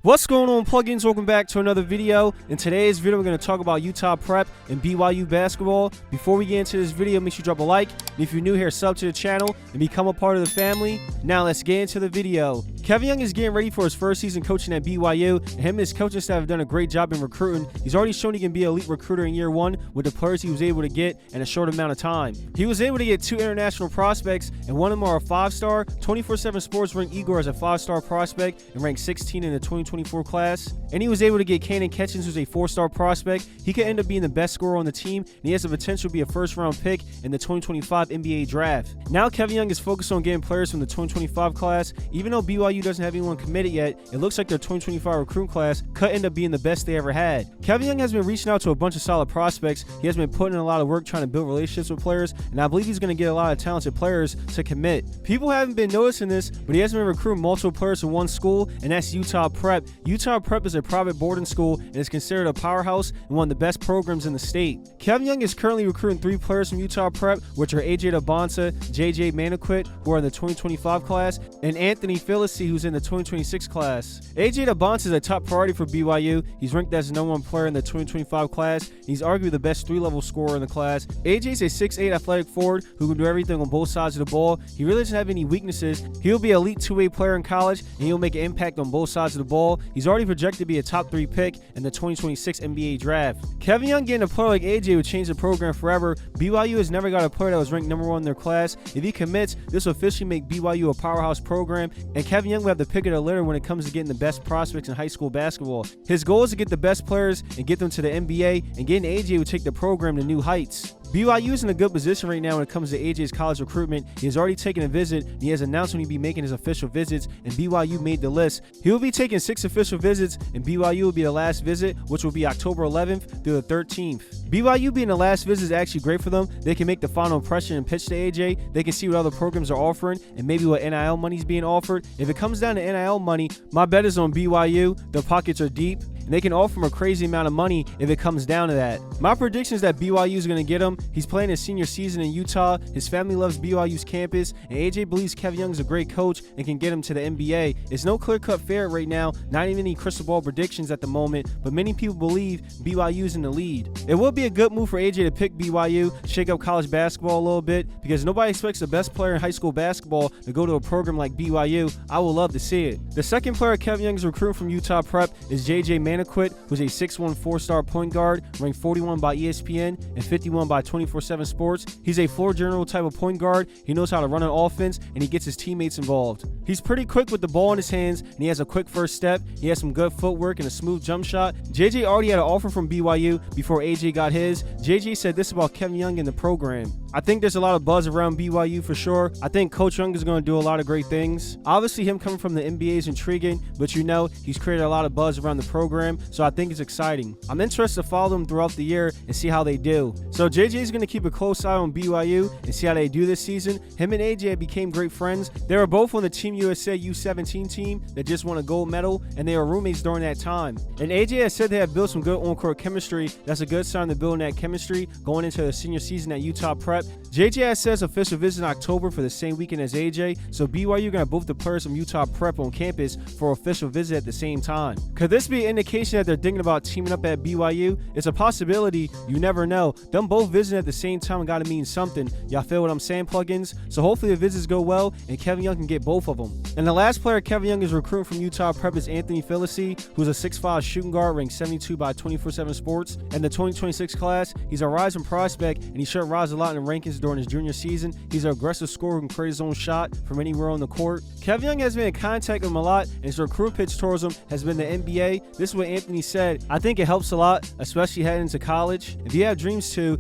What's going on, plugins? Welcome back to another video. In today's video, we're going to talk about Utah Prep and BYU basketball. Before we get into this video, make sure you drop a like. And if you're new here, sub to the channel and become a part of the family. Now let's get into the video. Kevin Young is getting ready for his first season coaching at BYU, and him and his coaching staff have done a great job in recruiting. He's already shown he can be an elite recruiter in year one with the players he was able to get in a short amount of time. He was able to get 2 international prospects, and one of them are a 5-star. 24/7 Sports ranked Igor as a 5-star prospect and ranked 16 in the 2024 class. And he was able to get Cannon Ketchens, who's a 4-star prospect. He could end up being the best scorer on the team, and he has the potential to be a first-round pick in the 2025 NBA draft. Now Kevin Young is focused on getting players from the 2025 class. Even though BYU doesn't have anyone committed yet, it looks like their 2025 recruiting class could end up being the best they ever had. Kevin Young has been reaching out to a bunch of solid prospects. He has been putting in a lot of work trying to build relationships with players, and I believe he's going to get a lot of talented players to commit. People haven't been noticing this, but he has been recruiting multiple players from one school, and that's Utah Prep. Utah Prep is a private boarding school and is considered a powerhouse and one of the best programs in the state. Kevin Young is currently recruiting 3 players from Utah Prep, which are AJ Dybantsa, JJ Mandaquit, who are in the 2025 class, and Anthony Felesi, who's in the 2026 class. AJ Dybantsa is a top priority for BYU. He's ranked as the #1 player in the 2025 class. He's arguably the best 3-level scorer in the class. AJ is a 6'8" athletic forward who can do everything on both sides of the ball. He really doesn't have any weaknesses. He'll be an elite 2-way player in college, and he'll make an impact on both sides of the ball. He's already projected to be a top 3 pick in the 2026 NBA draft. Kevin Young getting a player like AJ would change the program forever. BYU has never got a player that was ranked #1 in their class. If he commits, this will officially make BYU a powerhouse program, and Kevin Young will have the pick of the litter when it comes to getting the best prospects in high school basketball. His goal is to get the best players and get them to the NBA, and getting AJ would take the program to new heights. BYU is in a good position right now when it comes to AJ's college recruitment. He has already taken a visit, and he has announced when he'll be making his official visits, and BYU made the list. He will be taking 6 official visits, and BYU will be the last visit, which will be October 11th through the 13th. BYU being the last visit is actually great for them. They can make the final impression and pitch to AJ. They can see what other programs are offering and maybe what NIL money is being offered. If it comes down to NIL money, my bet is on BYU. Their pockets are deep, and they can offer him a crazy amount of money if it comes down to that. My prediction is that BYU is going to get him. He's playing his senior season in Utah. His family loves BYU's campus, and AJ believes Kevin Young is a great coach and can get him to the NBA. It's no clear-cut favorite right now, not even any crystal ball predictions at the moment, but many people believe BYU is in the lead. It would be a good move for AJ to pick BYU, shake up college basketball a little bit, because nobody expects the best player in high school basketball to go to a program like BYU. I would love to see it. The second player Kevin Young is recruiting from Utah Prep is JJ Mandaquit, who's a 6'1" 4-star point guard, ranked 41 by ESPN and 51 by 24/7 Sports. He's a floor general type of point guard. He knows how to run an offense, and he gets his teammates involved. He's pretty quick with the ball in his hands, and he has a quick first step. He has some good footwork and a smooth jump shot. JJ already had an offer from BYU before AJ got his. JJ said this about Kevin Young in the program: "I think there's a lot of buzz around BYU for sure. I think Coach Young is going to do a lot of great things. Obviously, him coming from the NBA is intriguing, but you know, he's created a lot of buzz around the program, so I think it's exciting. I'm interested to follow them throughout the year and see how they do." So JJ is going to keep a close eye on BYU and see how they do this season. Him and AJ became great friends. They were both on the Team USA U17 team that just won a gold medal, and they were roommates during that time. And AJ has said they have built some good on-court chemistry. That's a good sign they're building that chemistry going into the senior season at Utah Prep. JJ has said official visit in October for the same weekend as AJ, so BYU going to have both the players from Utah Prep on campus for official visit at the same time. Could this be an indication that they're thinking about teaming up at BYU? It's a possibility. You never know. Them both visiting at the same time got to mean something. Y'all feel what I'm saying, plugins? So hopefully the visits go well and Kevin Young can get both of them. And the last player Kevin Young is recruiting from Utah Prep is Anthony Felesi, who's a 6'5" shooting guard ranked 72 by 24/7 Sports. In the 2026 class, he's a rising prospect, and he should rise a lot in the rankings during his junior season. He's an aggressive scorer who can create his own shot from anywhere on the court. Kevin Young has been in contact with him a lot, and his recruit pitch towards him has been the NBA. This is what Anthony said: "I think it helps a lot, especially heading into college. If you have dreams to,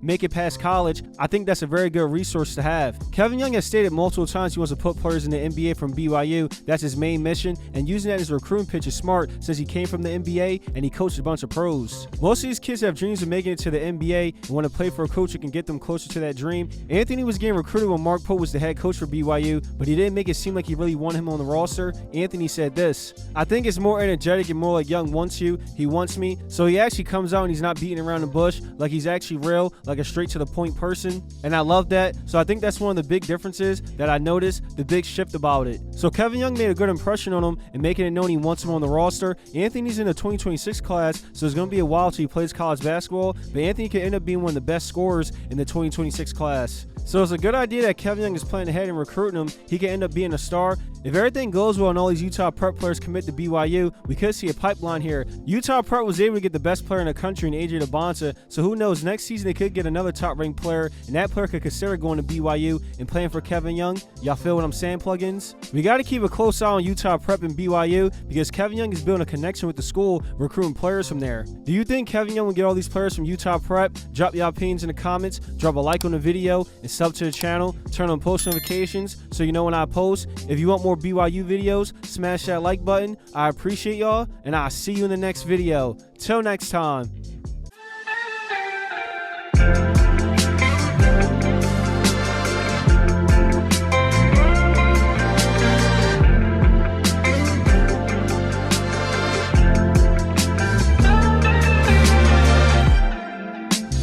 make it past college, I think that's a very good resource to have." Kevin Young has stated multiple times he wants to put players in the NBA from BYU. That's his main mission, and using that as a recruiting pitch is smart since he came from the NBA and he coached a bunch of pros. Most of these kids have dreams of making it to the NBA and want to play for a coach who can get them closer to that dream. Anthony was getting recruited when Mark Pope was the head coach for BYU, but he didn't make it seem like he really wanted him on the roster. Anthony said this: "I think it's more energetic and more like like Young wants you, he wants me. So he actually comes out and he's not beating around the bush, like he's actually real, like a straight to the point person. And I love that. So I think that's one of the big differences that I noticed, the big shift about it. So Kevin Young made a good impression on him and making it known he wants him on the roster. Anthony's in the 2026 class, so it's going to be a while till he plays college basketball, but Anthony could end up being one of the best scorers in the 2026 class. So it's a good idea that Kevin Young is planning ahead and recruiting him. He can end up being a star. If everything goes well and all these Utah Prep players commit to BYU, we could see a pipeline here. Utah Prep was able to get the best player in the country in AJ Dybantsa, so who knows, next season they could get another top-ranked player, and that player could consider going to BYU and playing for Kevin Young. Y'all feel what I'm saying, plugins? We got to keep a close eye on Utah Prep and BYU because Kevin Young is building a connection with the school, recruiting players from there. Do you think Kevin Young will get all these players from Utah Prep? Drop your opinions in the comments, drop a like on the video, and sub to the channel. Turn on post notifications so you know when I post. If you want more BYU videos, smash that like button. I appreciate y'all, and I'll see you in the next video. Till next time.